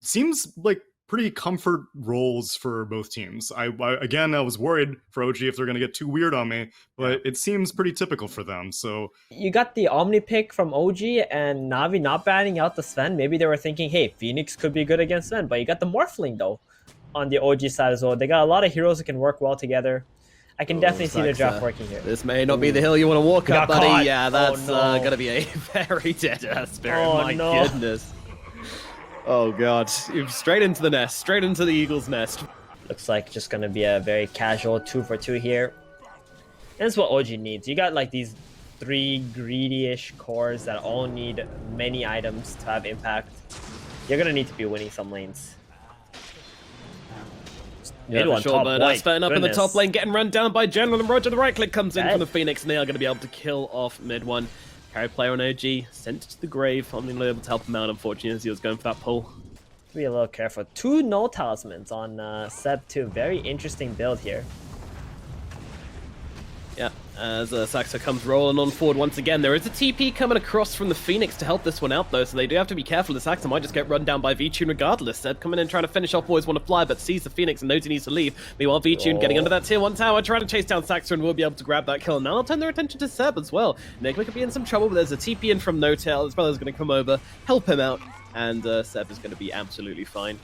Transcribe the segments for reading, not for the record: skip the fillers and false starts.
seems like pretty comfort roles for both teams. Again, I was worried for OG if they're going to get too weird on me, but it seems pretty typical for them. So you got the Omni pick from OG and Navi not banning out the Sven. Maybe they were thinking, hey, Phoenix could be good against Sven, but you got the Morphling though on the OG side as well. They got a lot of heroes that can work well together. I can definitely see their draft working here. This may not be the hill you want to walk up, buddy. Caught. Yeah, that's going to be a very dead spirit. Oh, My goodness. Oh god, you're straight into the nest, straight into the eagle's nest. Looks like just gonna be a very casual 2-for-2 here. And that's what OG needs. You got like these 3 greedy-ish cores that all need many items to have impact. You're gonna need to be winning some lanes. Yeah, for sure, but Sven up in the top lane, getting run down by General, and Roger the right click comes in from the Phoenix, and they are going to be able to kill off mid one. Carry player on OG, sent to the grave. I'm not able to help him out, unfortunately, as he was going for that pull. Be a little careful. 2 null talismans on Seb 2. Very interesting build here. Yeah, as Saxo comes rolling on forward once again. There is a TP coming across from the Phoenix to help this one out, though, so they do have to be careful. The Saxo might just get run down by V-Tune regardless. Seb coming in, trying to finish off, always want to fly, but sees the Phoenix and knows he needs to leave. Meanwhile, V-Tune getting under that tier 1 tower, trying to chase down Saxo and will be able to grab that kill. Now they'll turn their attention to Seb as well. Enigma could be in some trouble, but there's a TP in from No-Tail. His brother's going to come over, help him out, and Seb is going to be absolutely fine.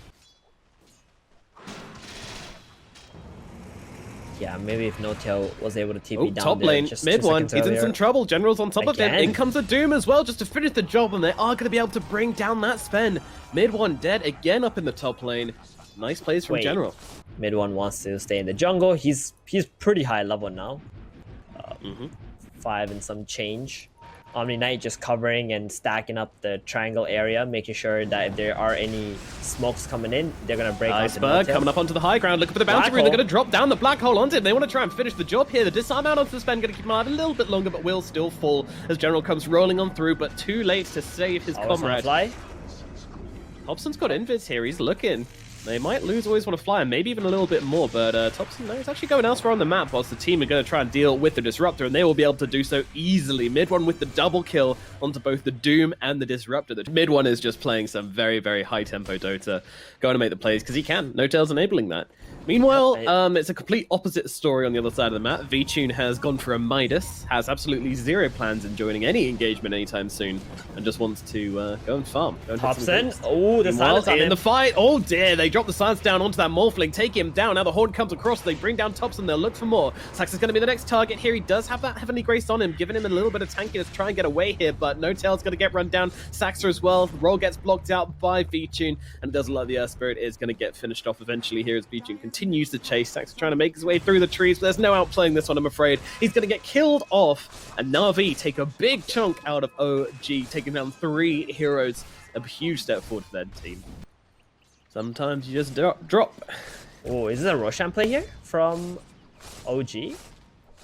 Yeah, maybe if No-Tail was able to TP down top there lane, just mid 2 one, seconds he's in earlier. some trouble. General's on top of him. Again? In comes the Doom as well, just to finish the job, and they are going to be able to bring down that Sven. Mid one dead again up in the top lane. Nice plays from General. Mid one wants to stay in the jungle. He's pretty high level now. 5 and some change. Omni Knight just covering and stacking up the triangle area, making sure that if there are any smokes coming in, they're going to break Iceberg coming up onto the high ground, looking for the bounty rune. They're going to drop down the black hole onto him. They want to try and finish the job here. The disarm out onto the Sven, going to keep him alive a little bit longer, but will still fall as General comes rolling on through, but too late to save his comrade. Hobson's got invis here. He's looking. They might lose Always Want to Fly, and maybe even a little bit more, but Thompson, no, he's actually going elsewhere on the map, whilst the team are going to try and deal with the Disruptor, and they will be able to do so easily. Mid one with the double kill onto both the Doom and the Disruptor. The mid one is just playing some very, very high-tempo Dota, going to make the plays, because he can. No-Tail's enabling that. Meanwhile, it's a complete opposite story on the other side of the map. V-Tune has gone for a Midas, has absolutely zero plans in joining any engagement anytime soon, and just wants to go and farm. Hobson, oh, the silence on him. In the fight, oh dear, they drop the silence down onto that Morphling, take him down. Now the Horde comes across, they bring down Thompson, they'll look for more. Sax is going to be the next target here. He does have that Heavenly Grace on him, giving him a little bit of tankiness to try and get away here, but No-Tail's going to get run down. Saxer as well. The roll gets blocked out by V-Tune, and it does look like the Earth Spirit is going to get finished off eventually here as V-Tune continues to chase. Saxer trying to make his way through the trees, but there's no outplaying this one, I'm afraid. He's going to get killed off, and NAVI take a big chunk out of OG, taking down 3 heroes. A huge step forward for that team. Sometimes you just drop. Oh, is this a Roshan play here from OG?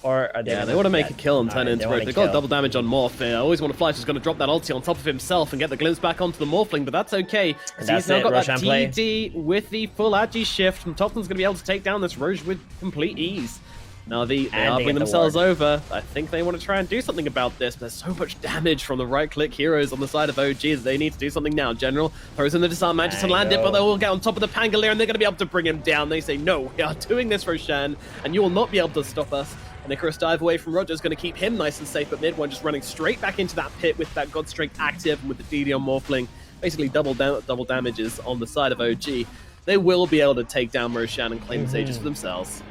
Or are they they want to make a kill and turn it into Rogue. They've got double damage on Morph. Always Want to Fly is going to drop that ulti on top of himself and get the glimpse back onto the Morphling, but that's okay. He's now got that DD with the full Agi shift, and Topton's going to be able to take down this Roche with complete ease. Now they are bringing themselves over. I think they want to try and do something about this, but there's so much damage from the right-click heroes on the side of OGs. They need to do something now. General throws in the Disarm Magic to land it, but they will get on top of the Pangolier, and they're going to be able to bring him down. They say, no, we are doing this, Roshan, and you will not be able to stop us. And Icarus dive away from Roger is going to keep him nice and safe, but mid one just running straight back into that pit with that God Strength active and with the DD on Morphling. Basically double damages on the side of OG. They will be able to take down Roshan and claim the stages for themselves.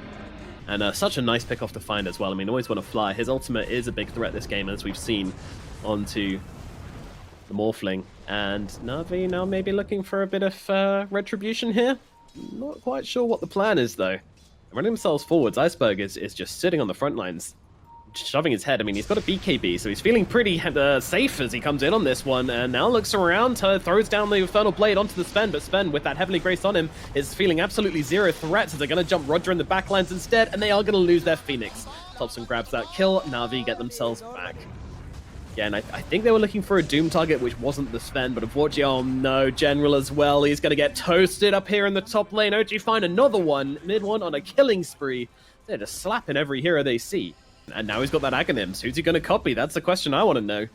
And such a nice pick off to find as well. I mean, Always Want to Fly. His ultimate is a big threat this game, as we've seen onto the Morphling. And Navi now maybe looking for a bit of retribution here. Not quite sure what the plan is, though. Running themselves forwards, Iceberg is just sitting on the front lines, shoving his head. I mean, he's got a BKB, so he's feeling pretty safe as he comes in on this one, and now looks around, throws down the Infernal Blade onto the Sven, but Sven, with that Heavenly Grace on him, is feeling absolutely zero threats, as they're going to jump Roger in the backlines instead, and they are going to lose their Phoenix. Thompson grabs that kill, Navi get themselves back. Again, I think they were looking for a Doom target, which wasn't the Sven, but unfortunately, oh no, General as well. He's going to get toasted up here in the top lane. OG find another one, mid one on a killing spree. They're just slapping every hero they see. And now he's got that Aghanims. Who's he going to copy? That's the question I want to know.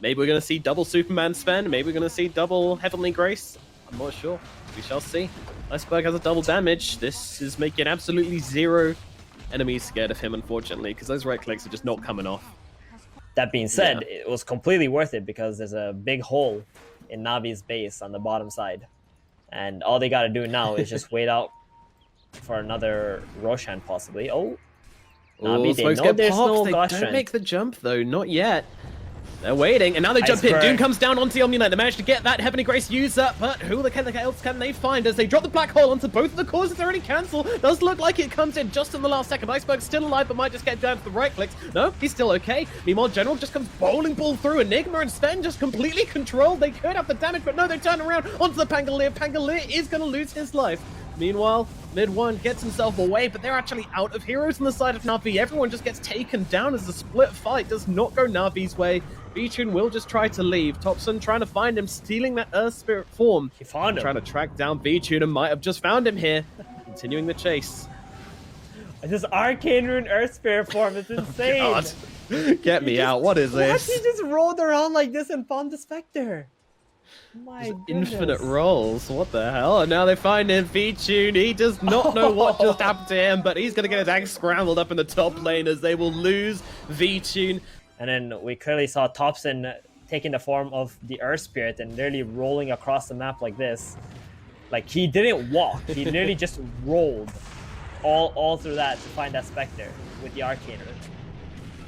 Maybe we're going to see double Superman Sven. Maybe we're going to see double Heavenly Grace. I'm not sure. We shall see. Iceberg has a double damage. This is making absolutely zero enemies scared of him, unfortunately, because those right clicks are just not coming off. That being said, it was completely worth it because there's a big hole in Navi's base on the bottom side. And all they got to do now is just wait out for another Roshan, possibly. Oh, Navi, they know there's no They don't make the jump, though. Not yet. They're waiting, and now they jump in. Doom comes down onto the Omni-Knight. They managed to get that Heavenly Grace used up, but who else can they find as they drop the black hole onto both of the cores? It's already cancelled. Does look like it comes in just in the last second. Iceberg's still alive, but might just get down to the right clicks. No, he's still okay. Meanwhile, General just comes bowling ball through. Enigma and Sven just completely controlled. They could have the damage, but no, they turn around onto the Pangolier. Pangolier is going to lose his life. Meanwhile, Mid-1 gets himself away, but they're actually out of heroes on the side of Na'Vi. Everyone just gets taken down as the split fight does not go Na'Vi's way. Vichun will just try to leave. Topson trying to find him, stealing that Earth Spirit form. He found him. Trying to track down Vichun and might have just found him here. Continuing the chase. This Arcane Rune Earth Spirit form is insane. Oh, God. Get me out. What is this? He just rolled around like this and found the Spectre. My goodness. Infinite rolls. What the hell? And now they find him. Vichun. He does not know what just happened to him, but he's going to get his axe scrambled up in the top lane as they will lose Vichun. And then we clearly saw Topson taking the form of the Earth Spirit and literally rolling across the map like this. Like, he didn't walk. He literally just rolled all through that to find that Spectre with the Arcane Rune.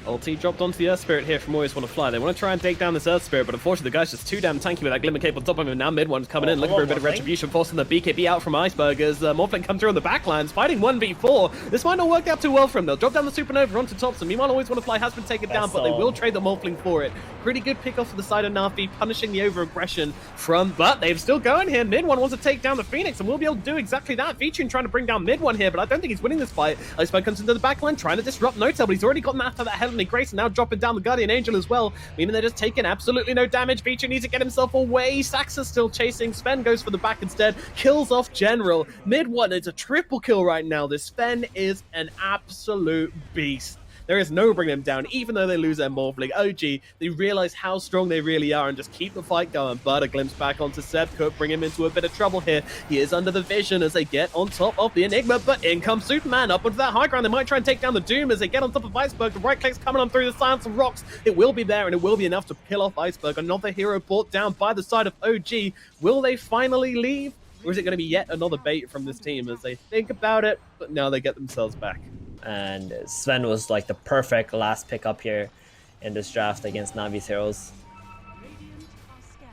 Ulti dropped onto the Earth Spirit here from Always Want to Fly. They want to try and take down this Earth Spirit, but unfortunately the guy's just too damn tanky with that Glimmer Cape on top of him. Now Mid-1's coming in, looking for a bit of retribution, forcing the BKB out from Iceberg as Morphling comes through on the backlines, fighting 1v4. This might not work out too well for him. They'll drop down the Supernova onto Topson. Meanwhile, Always Want to Fly has been taken down, but they will trade the Morphling for it. Pretty good pick off for the side of Na'Vi, punishing the over-aggression from, but they've still going here. Mid-1 wants to take down the Phoenix, and we'll be able to do exactly that. Vichun trying to bring down Mid-1 here, but I don't think he's winning this fight. Iceberg comes into the backline, trying to disrupt Notel, but he's already gotten after that Heavenly Grace, and now dropping down the Guardian Angel as well, meaning they're just taking absolutely no damage. Vichun needs to get himself away. Saxa's still chasing. Sven goes for the back instead, kills off General. Mid-1, it's a triple kill right now. This Sven is an absolute beast. There is no bringing them down, even though they lose their Morphling. OG, they realize how strong they really are and just keep the fight going. But a glimpse back onto Seb could bring him into a bit of trouble here. He is under the vision as they get on top of the Enigma, but in comes Superman up onto that high ground. They might try and take down the Doom as they get on top of Iceberg. The right click's coming on through the silence of rocks. It will be there and it will be enough to kill off Iceberg. Another hero brought down by the side of OG. Will they finally leave? Or is it going to be yet another bait from this team as they think about it, but now they get themselves back? And Sven was like the perfect last pick up here in this draft against Navi's heroes.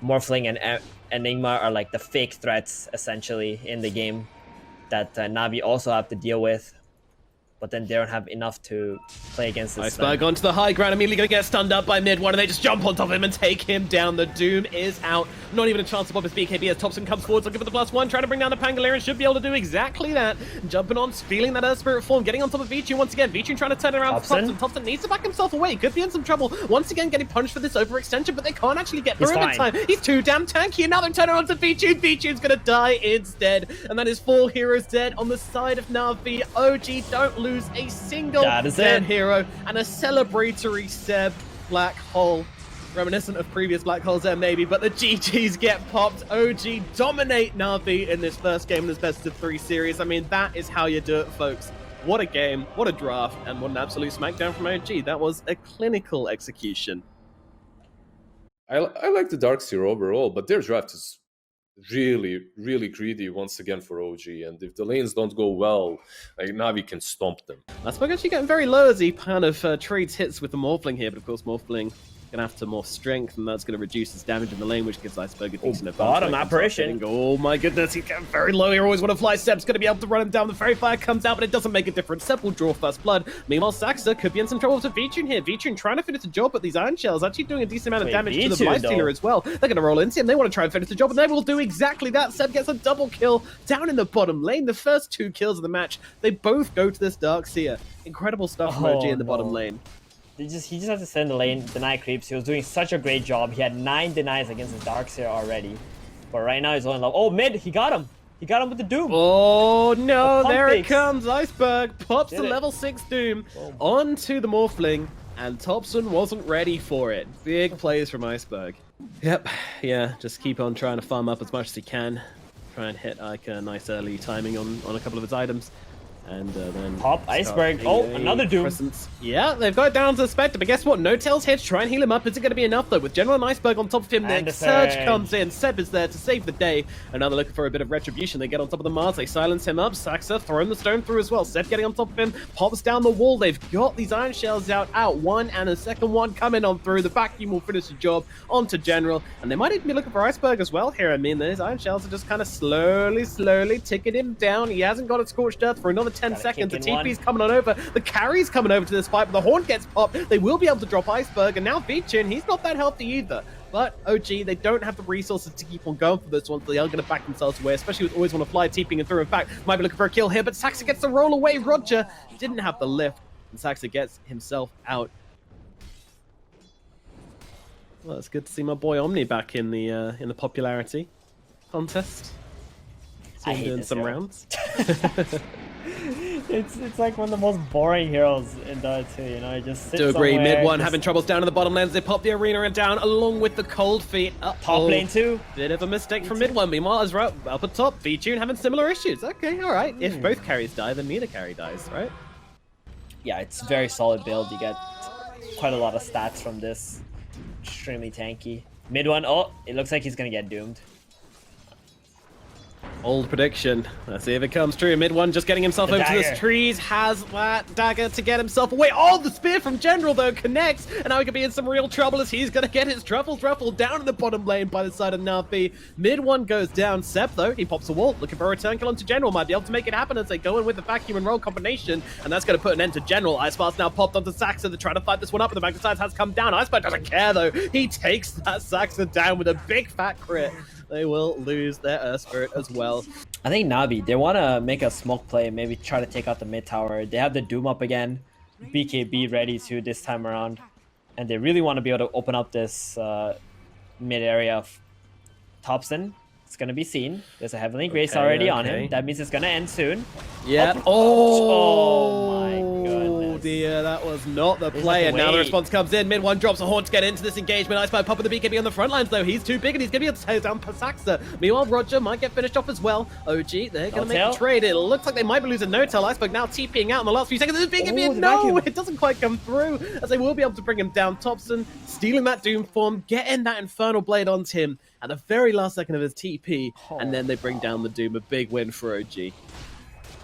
Morphling and Enigma are like the fake threats essentially in the game that Navi also have to deal with. But then they don't have enough to play against this. Iceberg onto the high ground, immediately going to get stunned up by Mid-1, and they just jump on top of him and take him down. The Doom is out. Not even a chance to pop his BKB as Topson comes forward, looking for the +1, trying to bring down the Pangolier, and should be able to do exactly that. Jumping on, feeling that Earth Spirit form, getting on top of Vichun once again. Vichun trying to turn around for Topson. Topson needs to back himself away. Could be in some trouble. Once again, getting punished for this overextension, but they can't actually get through him in time. He's too damn tanky, and now they're turning around to Vichun. Vichun's going to die instead. And that is 4 heroes dead on the side of Na'Vi. OG don't lose a single dead hero, and a celebratory Seb black hole, reminiscent of previous black holes there maybe, but the GGs get popped. OG dominate Na'Vi in this first game in this best of 3 series. I mean, that is how you do it, folks. What a game, what a draft, and what an absolute smackdown from OG. That was a clinical execution. I like the Darkseer overall, but their draft is really greedy once again for OG, and if the lanes don't go well, like Navi can stomp them. Iceberg actually getting very low as he kind of trades hits with the Morphling here, but of course Morphling gonna have to more strength, and that's gonna reduce his damage in the lane, which gives Iceberg a decent advantage. Bottom apparition. Oh my goodness, he's getting very low here. Always want to fly. Seb's gonna be able to run him down. The Fairy Fire comes out, but it doesn't make a difference. Seb will draw first blood. Meanwhile, Saxa could be in some trouble with Vichun here. Vichun trying to finish the job, but these Iron Shells actually doing a decent amount of damage to the Lifestealer as well. They're gonna roll into him. They want to try and finish the job, and they will do exactly that. Seb gets a double kill down in the bottom lane. The first 2 kills of the match, they both go to this Darkseer. Incredible stuff from OG in the bottom lane. He just had to send the lane, deny creeps. He was doing such a great job. He had 9 denies against his Darkseer already. But right now he's only level. Oh, Mid, he got him. He got him with the Doom. Oh no, there it comes. Iceberg pops the level 6 Doom onto the Morphling, and Topson wasn't ready for it. Big plays from Iceberg. Yep, yeah, just keep on trying to farm up as much as he can. Try and hit like a nice early timing on a couple of his items. And then pop iceberg. Oh, another doom. Presence. Yeah, they've got it down to the Spectre, but guess what? No Tails here to try and heal him up. Is it going to be enough though? With General and Iceberg on top of him, the Surge comes in. Seb is there to save the day. And now they're looking for a bit of retribution. They get on top of the Mars. They silence him up. Saxa throwing the stone through as well. Seb getting on top of him. Pops down the wall. They've got these iron shells out. One and a second one coming on through. The vacuum will finish the job onto General. And they might even be looking for Iceberg as well here. I mean, these iron shells are just kind of slowly ticking him down. He hasn't got a scorched earth for another 10 seconds. The TP's coming on over. The carry's coming over to this fight, but the Horn gets popped. They will be able to drop Iceberg, and now Vichin, he's not that healthy either. But OG, they don't have the resources to keep on going for this one, so they are going to back themselves away, especially with Always Want to Fly TPing and through. In fact, might be looking for a kill here, but Saxa gets the roll away. Roger didn't have the lift, and Saxa gets himself out. Well, it's good to see my boy Omni back in the popularity contest. I hate doing this some hero. rounds. It's like one of the most boring heroes in Dota 2, you know, it just sits Do agree, somewhere, mid one just... having troubles down in the bottom lanes. They pop the arena and down along with the cold feet. Top lane too. Bit of a mistake from mid one. Meanwhile, as right up at top, V-Tune having similar issues. Okay, all right. If both carries die, then neither carry dies, right? Yeah, it's a very solid build. You get quite a lot of stats from this. Extremely tanky. Mid one, oh, it looks like he's gonna get doomed. Old prediction. Let's see if it comes true. Mid one just getting himself over to the trees. Has that dagger to get himself away. Oh, the spear from General, though, connects. And now he could be in some real trouble as he's going to get his truffle down in the bottom lane by the side of NAVI. Mid one goes down. Seb, though, he pops a wall. Looking for a return kill onto General. Might be able to make it happen as they go in with the vacuum and roll combination. And that's going to put an end to General. Icebar's now popped onto Saxa. They're trying to fight this one up, but the Magnetize has come down. Icebar doesn't care, though. He takes that Saxa down with a big fat crit. They will lose their Earth Spirit as well. I think Navi, they want to make a smoke play, maybe try to take out the mid tower. They have the Doom up again, BKB ready too this time around, and they really want to be able to open up this mid area of Thompson. It's going to be seen. There's a Heavenly Grace already on him. That means it's going to end soon. Yeah. Oh my goodness. Dear, that was not the play. And now the response comes in. Mid one drops a Horn to get into this engagement. Iceberg popping the BKB on the front lines, though. He's too big and he's going to be able to tear down Saxa. Meanwhile, Roger might get finished off as well. OG, they're going to make a trade. It looks like they might be losing No-Tail. Iceberg now TPing out in the last few seconds. This BKB, no, it doesn't quite come through, as they will be able to bring him down. Thompson stealing that Doom form, getting that Infernal Blade onto him at the very last second of his TP, and then they bring down the Doom. A big win for OG.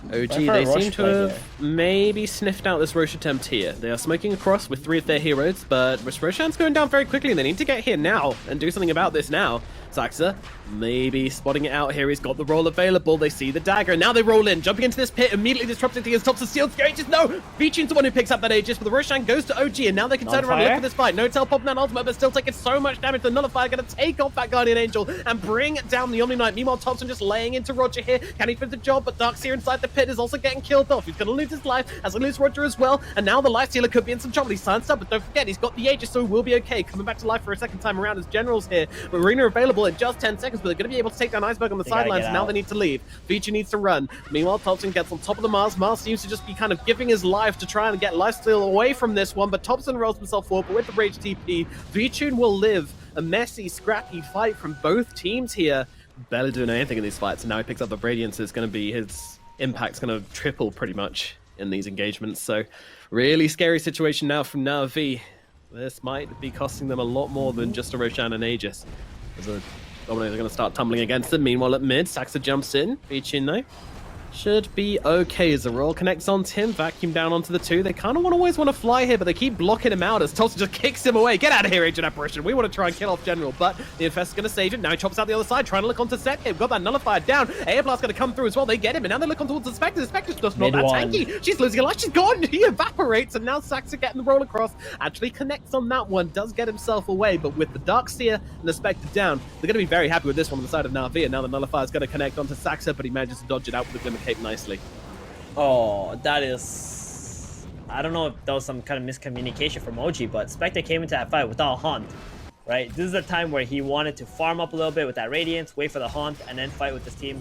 They seem to have maybe sniffed out this Roche attempt here. They are smoking across with 3 of their heroes, but Roshan's going down very quickly, and they need to get here now and do something about this now. Saxa maybe spotting it out here. He's got the roll available. They see the dagger, and now they roll in, jumping into this pit, immediately disrupting things. Tops the steel Aegis. No! V-Tune's the one who picks up that Aegis, but the Roshan goes to OG, and now they can turn around and look for this fight. No-Tail popping that ultimate, but still taking so much damage. The Nullifier going to take off that Guardian Angel and bring down the Omni Knight. Meanwhile, Thompson just laying into Roger here. Can he finish the job? But Darkseer inside the pit is also getting killed off. He's going to lose his life as he loses Roger as well. And now the Life Stealer could be in some trouble. He's silenced up, but don't forget, he's got the Aegis, so he will be okay. Coming back to life for a second time around as General's here. Arena available in just 10 seconds, but they're going to be able to take down Iceberg on the sidelines, and now they need to leave. Vici needs to run. Meanwhile, Thompson gets on top of the Mars. Mars seems to just be kind of giving his life to try and get lifesteal away from this one, but Thompson rolls himself forward, but with the Rage TP, Vici will live. A messy, scrappy fight from both teams here. Barely doing anything in these fights, and now he picks up the Radiance. It's going to be his impact's going to triple pretty much in these engagements. So really scary situation now from NAVI. This might be costing them a lot more than just a Roshan and Aegis. Dominator are going to start tumbling against them. Meanwhile, at mid, Saxa jumps in. Vichin, though, should be okay as the roll connects onto him. Vacuum down onto the 2. They kind of always want to fly here, but they keep blocking him out as Thompson just kicks him away. Get out of here, Agent Apparition. We want to try and kill off General, but the Infestor's going to save him. Now he chops out the other side, trying to look onto Set. They've got that Nullifier down. Airblast's going to come through as well. They get him, and now they look on towards the Spectre. The Spectre's just not that tanky. She's losing a life. She's gone. He evaporates, and now Saxa getting the roll across. Actually connects on that one. Does get himself away, but with the Darkseer and the Spectre down, they're going to be very happy with this one on the side of NAVI, and now the Nullifier's going to connect onto Saxa, but he manages to dodge it out with the Glimmer Cape nicely. Oh, that is... I don't know if that was some kind of miscommunication from OG, but Spectre came into that fight without Haunt, right? This is a time where he wanted to farm up a little bit with that Radiance, wait for the Haunt, and then fight with this team.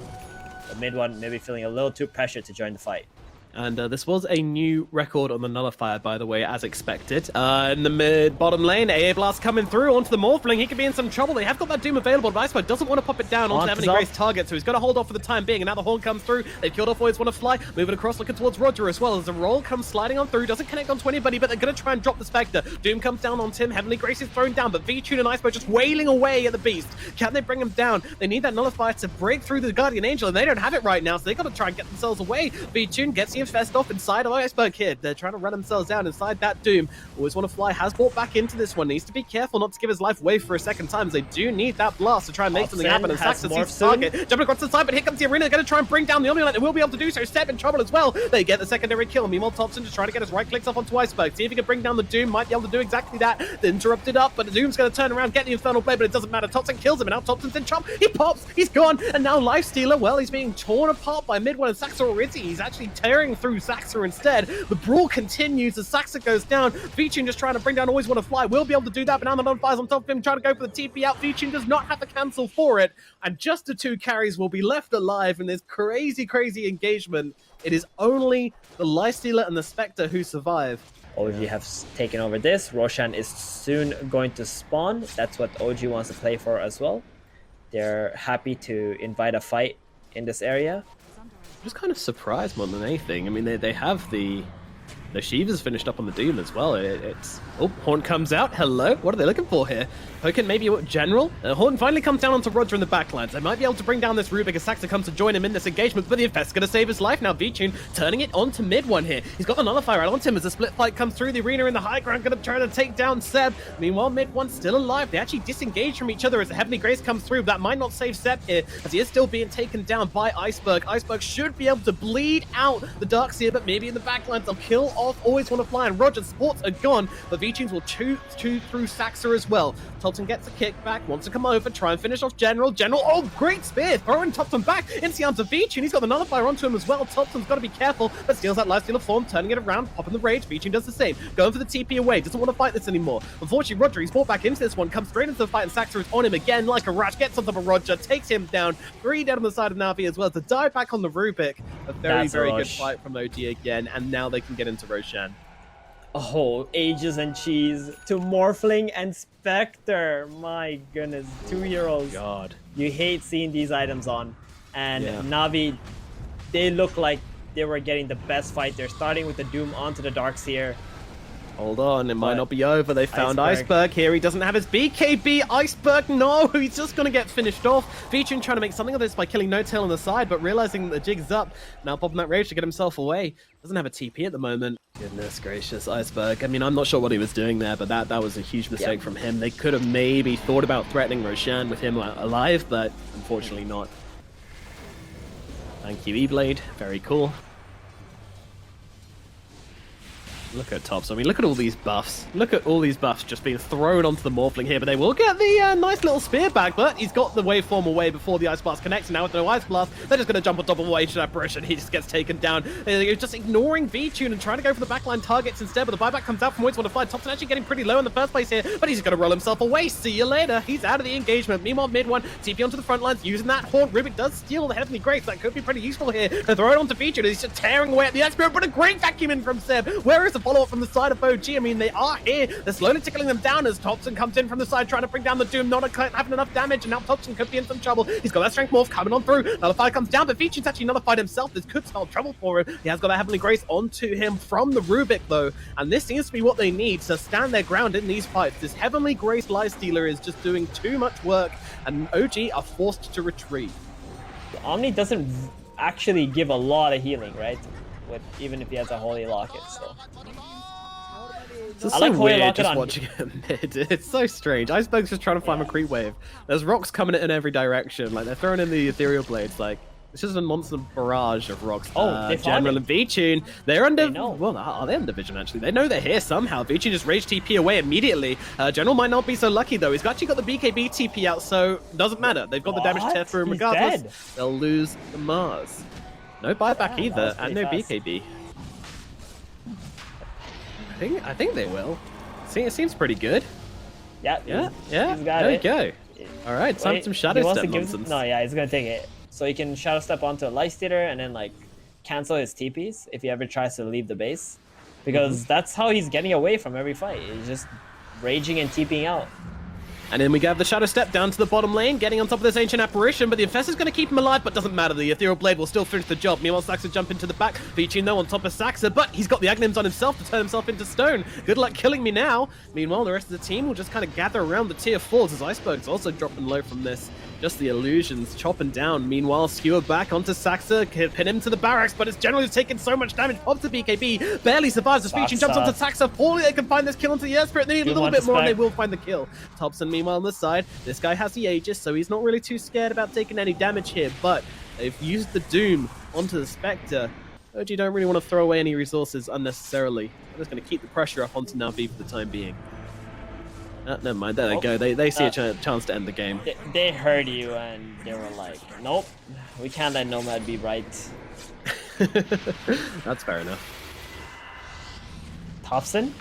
But mid one maybe feeling a little too pressured to join the fight. And this was a new record on the Nullifier, by the way, as expected. In the mid-bottom lane, AA Blast coming through onto the Morphling. He could be in some trouble. They have got that Doom available, but Iceberg doesn't want to pop it down onto Heavenly Grace target, so he's got to hold off for the time being. And now the Horn comes through. They've killed off Always Want to Fly. Moving across, looking towards Roger as well. As the roll comes sliding on through. Doesn't connect onto anybody, but they're going to try and drop the Spectre. Doom comes down on Tim. Heavenly Grace is thrown down, but V-Tune and Iceberg just wailing away at the Beast. Can they bring him down? They need that Nullifier to break through the Guardian Angel, and they don't have it right now, so they got to try and get themselves away. V-Tune gets the Infest off inside of Iceberg here. They're trying to run themselves down inside that Doom. Always Want to Fly has brought back into this one. Needs to be careful not to give his life away for a second time, as they do need that blast to try and make something happen. And Saxon sees the target. Jumping across the side, but here comes the Arena. They're going to try and bring down the Omniland. They will be able to do so. Step in trouble as well. They get the secondary kill. Meanwhile, Thompson just trying to get his right clicks off onto Iceberg. See if he can bring down the Doom. Might be able to do exactly that. They interrupt it up, but the Doom's going to turn around, get the Infernal Blade, but it doesn't matter. Thompson kills him, and now Thompson's in trouble. He pops. He's gone. And now Lifestealer, well, he's being torn apart by Mid-1 and Saxa, or is he? He's actually tearing through Saxa instead. The brawl continues as Saxa goes down. V-Tune just trying to bring down Always Want to Fly. Will be able to do that, but now the Nullifiers on top of him, trying to go for the TP out. V-Tune does not have to cancel for it, and just the 2 carries will be left alive in this crazy, crazy engagement. It is only the Lifestealer and the Spectre who survive. OG have taken over this. Roshan is soon going to spawn. That's what OG wants to play for as well. They're happy to invite a fight in this area. I'm just kind of surprised more than anything. I mean, they have the Shiva's finished up on the Doom as well. It's oh, Horn comes out. Hello, what are they looking for here? Poking maybe a General. Horn finally comes down onto Roger in the backlines. They might be able to bring down this Rubik as Saxa comes to join him in this engagement, but the Infest's going to save his life now. V-Tune turning it onto Mid-1 here. He's got the Nullifier out onto him as the split fight comes through the arena in the high ground, going to try to take down Seb. Meanwhile, Mid-1's still alive. They actually disengage from each other as the Heavenly Grace comes through. That might not save Seb here, as he is still being taken down by Iceberg. Iceberg should be able to bleed out the Darkseer, but maybe in the backlines they'll kill off Always Want to Fly, and Roger's supports are gone, but V-Tunes will chew through Saxa as well. Thompson gets a kickback, wants to come over, try and finish off General. Oh, great spear, throwing Thompson back into the arms of V-Tune. He's got the Nullifier onto him as well. Thompson's got to be careful, but steals that Lifestealer form, turning it around, popping the rage. V-Tune does the same, going for the TP away, doesn't want to fight this anymore. Unfortunately, Roger, he's brought back into this one, comes straight into the fight, and Saxa is on him again like a rash, gets on top of Roger, takes him down. 3 down on the side of Navi as well to dive back on the Rubik. A very good fight from OG again, and now they can get into Roshan. Oh, ages and cheese to Morphling and Spectre. My goodness, 2-year-olds. God. You hate seeing these items on. And yeah. Navi, they look like they were getting the best fight. They're starting with the Doom onto the Darkseer. Hold on, it might not be over. They found Iceberg here. He doesn't have his BKB. Iceberg, no, he's just going to get finished off. V-Tune trying to make something of this by killing No Tail on the side, but realizing that the jig's up. Now popping that rage to get himself away. Doesn't have a TP at the moment. Goodness gracious, Iceberg. I mean, I'm not sure what he was doing there, but that was a huge mistake from him. They could have maybe thought about threatening Roshan with him alive, but unfortunately not. Thank you, E-Blade. Very cool. Look at Tops. I mean, look at all these buffs. Look at all these buffs just being thrown onto the Morphling here, but they will get the nice little spear back, but he's got the waveform away before the Ice Blast connects, and now with no Ice Blast, they're just going to jump on top of Wage Apparition, and he just gets taken down. They're just ignoring V-Tune and trying to go for the backline targets instead, but the buyback comes out from Always Want to Fly. Thompson actually getting pretty low in the first place here, but he's going to roll himself away. See you later. He's out of the engagement. Meanwhile, Mid-1, TP onto the front lines, using that Horn. Rubik does steal the Heavenly Grace. That could be pretty useful here. They throw it onto V-Tune, and he's just tearing away at the Ice Spirit, but a great vacuum in from Seb. Where is the follow-up from the side of OG? I mean, they are here. They're slowly tickling them down as Thompson comes in from the side, trying to bring down the Doom, not having enough damage, and now Thompson could be in some trouble. He's got that Strength Morph coming on through. Nullifier comes down, but V-Tune's actually nullified himself. This could spell trouble for him. He has got that Heavenly Grace onto him from the Rubik, though, and this seems to be what they need to stand their ground in these fights. This Heavenly Grace Lifestealer is just doing too much work, and OG are forced to retreat. Omni doesn't actually give a lot of healing, right? Even if he has a Holy Locket, so... It's so weird just watching him mid. It's so strange. Iceberg's just trying to find a creep wave. There's rocks coming in every direction. Like, they're throwing in the ethereal blades. Like, it's just a monster barrage of rocks. Oh, they General and V-Tune. They're under... Well, are they under vision, actually? They know they're here somehow. V-Tune just rage TP away immediately. General might not be so lucky, though. He's actually got the BKB TP out, so doesn't matter. They've got the damage to tear through him regardless. Dead. They'll lose the Mars. No buyback either, and no BKB. I think they will. See, it seems pretty good. Yeah. There you go. All right, some Shadow Step nonsense. No, yeah, he's gonna take it. So he can Shadow Step onto a Lifestealer and then like cancel his TPs if he ever tries to leave the base, because that's how he's getting away from every fight. He's just raging and TPing out. And then we have the Shadow Step down to the bottom lane, getting on top of this Ancient Apparition, but the Infestor's going to keep him alive, but doesn't matter. The Ethereal Blade will still finish the job. Meanwhile, Saxa jump into the back. Vici, though, on top of Saxa, but he's got the Aghanim's on himself to turn himself into stone. Good luck killing me now. Meanwhile, the rest of the team will just kind of gather around the tier 4s as Iceberg's also dropping low from this. Just the illusions chopping down. Meanwhile, Skewer back onto Saxa, pin him to the barracks, but it's generally taking so much damage. Pops the BKB, barely survives the speech and jumps onto Saxa. Poorly they can find this kill onto the Air Spirit. They need a little bit more and they will find the kill. Thompson, meanwhile, on the side. This guy has the Aegis, so he's not really too scared about taking any damage here, but they've used the Doom onto the Spectre. OG don't really want to throw away any resources unnecessarily. They're just going to keep the pressure up onto NAVI for the time being. Never mind, there they go. They see a chance to end the game. They heard you and they were like, nope, we can't let Nomad be right. That's fair enough. Thompson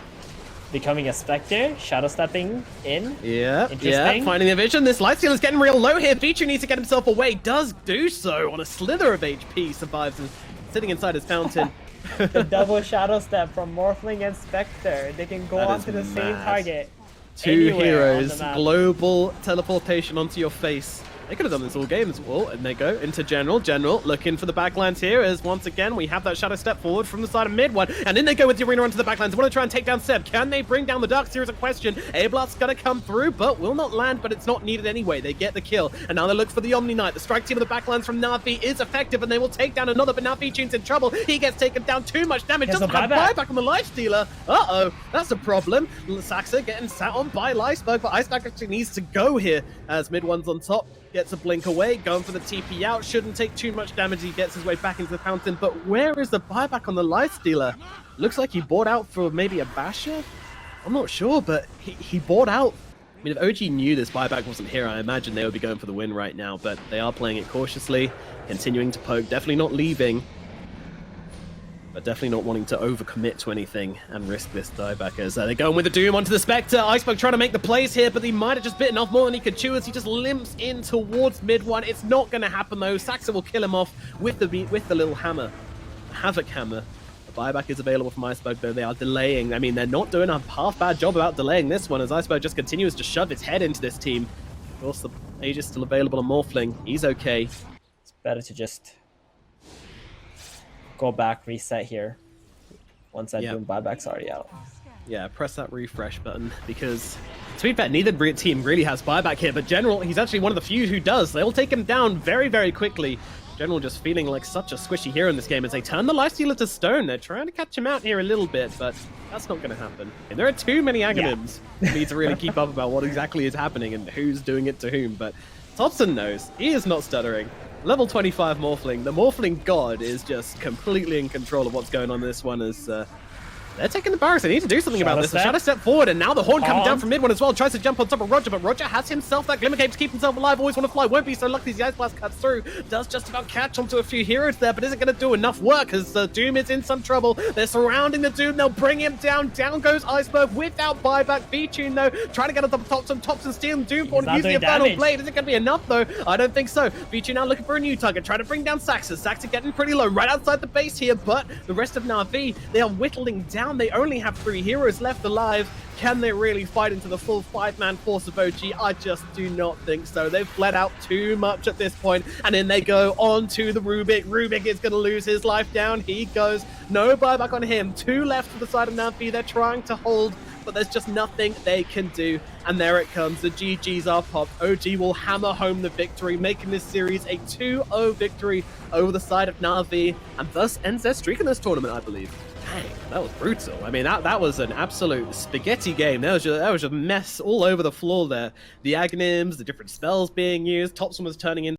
becoming a Spectre, shadow stepping in. Yeah, finding the vision. This Lightsteal is getting real low here. Vici needs to get himself away. Does do so on a slither of HP. Survives and sitting inside his fountain. The double shadow step from Morphling and Spectre. They can go onto the same target. Two heroes, global teleportation onto your face. They could have done this all game as well, and they go into General. General looking for the backlines here as once again we have that Shadow Step forward from the side of mid one, and then they go with the Arena onto the backlines. They want to try and take down Seb. Can they bring down the Dark Seer is a question. A-Blast's gonna come through, but will not land, but it's not needed anyway. They get the kill, and now they look for the Omni Knight. The strike team of the backlines from NAVI is effective, and they will take down another, but now Vichi's in trouble. He gets taken down, too much damage. Doesn't have buyback on the Lifestealer. Uh-oh, that's a problem. Saxa getting sat on by Iceberg, but Iceberg actually needs to go here as mid one's on top. Gets a blink away, going for the TP out. Shouldn't take too much damage. He gets his way back into the fountain. But where is the buyback on the Lifestealer? Looks like he bought out for maybe a Basher? I'm not sure, but he bought out. I mean, if OG knew this buyback wasn't here, I imagine they would be going for the win right now. But they are playing it cautiously, continuing to poke. Definitely not leaving. But definitely not wanting to overcommit to anything and risk this dieback as they're going with the Doom onto the Spectre. Iceberg trying to make the plays here, but he might have just bitten off more than he could chew as he just limps in towards mid one. It's not going to happen though. Saxa will kill him off with the little hammer, Havoc hammer. The buyback is available from Iceberg, though they are delaying. I mean, they're not doing a half-bad job about delaying this one as Iceberg just continues to shove his head into this team. Of course, the Aegis still available on Morphling. He's okay. It's better to just go back, reset here. Once that Doom buyback's already out. Yeah, press that refresh button because, to be fair, neither team really has buyback here, but General, he's actually one of the few who does. They'll take him down very, very quickly. General just feeling like such a squishy hero in this game as they turn the Lifestealer to stone. They're trying to catch him out here a little bit, but that's not going to happen. And there are too many Aghanims for me to really keep up about what exactly is happening and who's doing it to whom, but Thompson knows. He is not stuttering. Level 25 Morphling. The Morphling God is just completely in control of what's going on in this one as they're taking the barracks. They need to do something about this. The Shadow Step forward, and now the Horn coming down from mid one as well. Tries to jump on top of Roger, but Roger has himself that Glimmer Cape to keep himself alive. Always want to fly. Won't be so lucky as the Ice Blast cuts through. Does just about catch onto a few heroes there, but isn't going to do enough work as Doom is in some trouble. They're surrounding the Doom. They'll bring him down. Down goes Iceberg without buyback. V-Tune, though, trying to get on top of Thompson. Thompson stealing Doom for using a Final Blade. Is it going to be enough, though? I don't think so. V-Tune now looking for a new target. Trying to bring down Saxa. Saxa getting pretty low right outside the base here, but the rest of NAVI, they are whittling down. They only have 3 heroes left alive. Can they really fight into the full 5-man force of OG? I just do not think so. They've bled out too much at this point, and then they go on to the Rubik. Rubik is going to lose his life down. He goes. No buyback on him. 2 left for the side of NAVI. They're trying to hold, but there's just nothing they can do. And there it comes. The GGs are popped. OG will hammer home the victory, making this series a 2-0 victory over the side of NAVI, and thus ends their streak in this tournament, I believe. Dang, that was brutal. I mean, that was an absolute spaghetti game. That was just a mess all over the floor there. The Aghanims, the different spells being used. Thompson was turning in